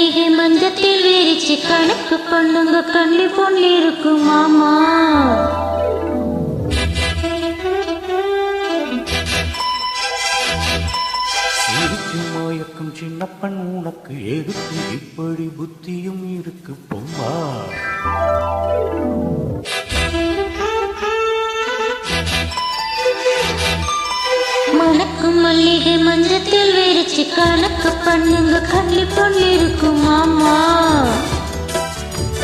மல்லிகை மஞ்சத்தில் விரிச்சு கணக்கு பண்ணுங்க கண்ணி பொண்ணிருக்கு மாமா. மயக்கும் சின்னப்பன் உனக்கு எதுக்கு இப்படி புத்தியும் இருக்கு பொம்மா. மணக்கும் மல்லிகை மஞ்சத்தில் விரிச்சு கணக்கு பண்ணுங்க கண்ணி பொண்ணிருக்கு மாமா.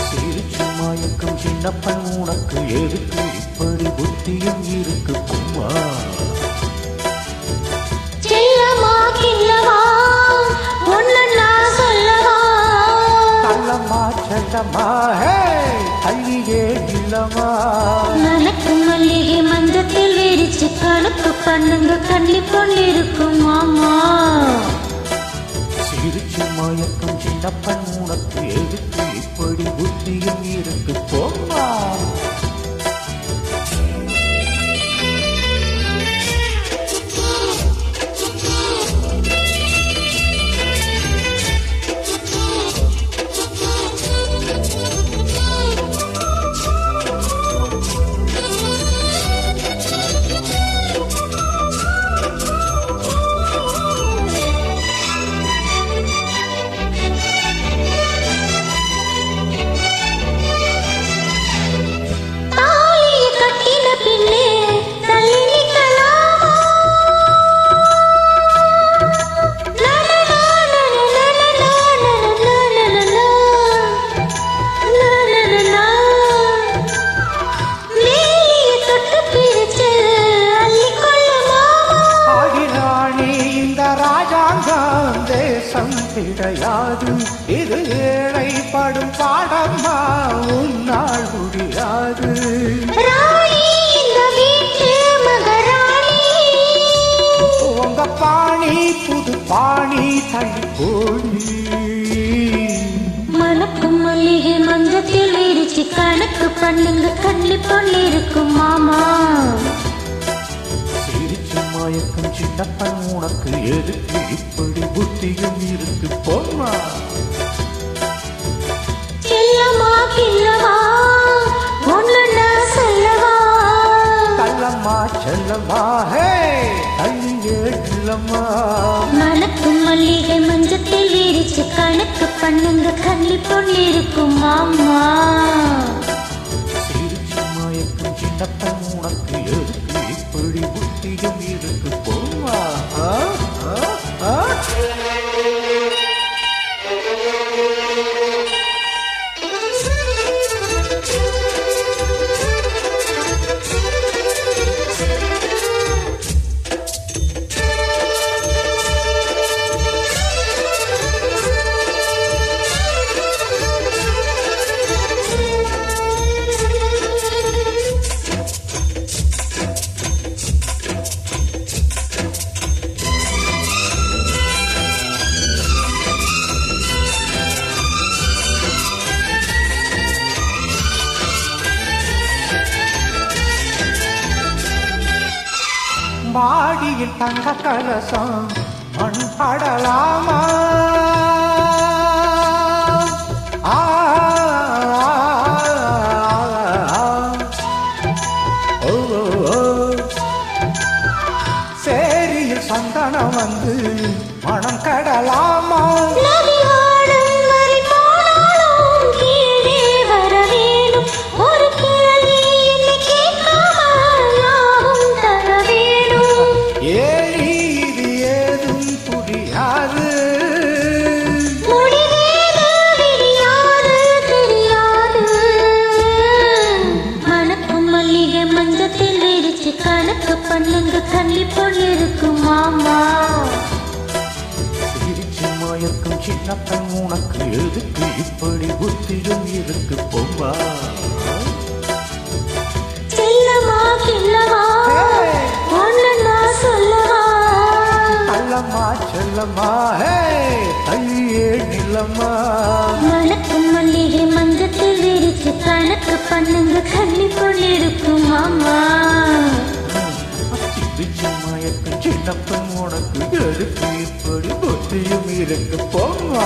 சிரிச்சு மயக்கும் சின்னப்பன் உனக்கு எதுக்கு இப்படி புத்தியும் இருக்கு பொம்மா. செல்லமா கில்லமா ஒன்னு நான் சொல்லவா. கள்ளம்மா செல்லம்மா கையே இல்லமா. மணக்கும் மல்லிகை மஞ்சத்தில் விரிச்சு கணக்கு பண்ணுங்க கண்ணி பொண்ணிருக்கு மாமா. சிரிச்சு மயக்கும் சின்னப்பன் உனக்கு எதுக்கு இப்படி புத்தியும் இருக்கு பொம்மா. கிடையாது இது ஏழைப்படும் பாடம்மா உன்னால் முடியாது. உங்க பாணி புது பாணி தள்ளி போடி. மணக்கும் மல்லிகை மஞ்சத்தில் விரிச்சு கணக்கு பண்ணுங்க கண்ணி பொண்ணிருக்கும் மாமா. மயக்கும் சின்னப்பன் உனக்கு எதுக்கு இப்படி புத்தியும் இருக்கு பொம்மா. செல்லமா கில்லமா ஒன்னு நான் சொல்லவா. கள்ளம்மா செல்லம்மா கையே இல்லம்மா. மணக்கும் மல்லிகை மஞ்சத்தில் விரிச்சு கணக்கு பண்ணுங்க கண்ணி பொண்ணிருக்கும் மாமா. சிரிச்சு மயக்கும் சின்னப்பன் உனக்கு எதுக்கு இப்படி புத்தியும் இருக்கு பொம்மா. பாடியில் தங்க கலசம் மண் படலாமா. சேரியில் சந்தனம் வந்து மனம் கடலாமா. பண்ணுங்க கண்ணி பொண்ணிருக்கு மாமா. சிரிச்சு மயக்கும் சின்னப்பன் உனக்கு எதுக்கு இப்படி புத்தியும் இருக்கு பொம்மா. செல்லமா கில்லமா ஒன்னு நான் சொல்லவா. கள்ளம்மா செல்லம்மா கையே நிலம்மா. மணக்கும் மல்லிகை மஞ்சத்தில் விரிச்சு கணக்கு பண்ணுங்க கண்ணி பொண்ணிருக்கு மாமா. நெஞ்சம் மயக்கும் சின்னப்பன் உனக்கு எதுக்கு இப்படி புத்தியும் இருக்கு போங்க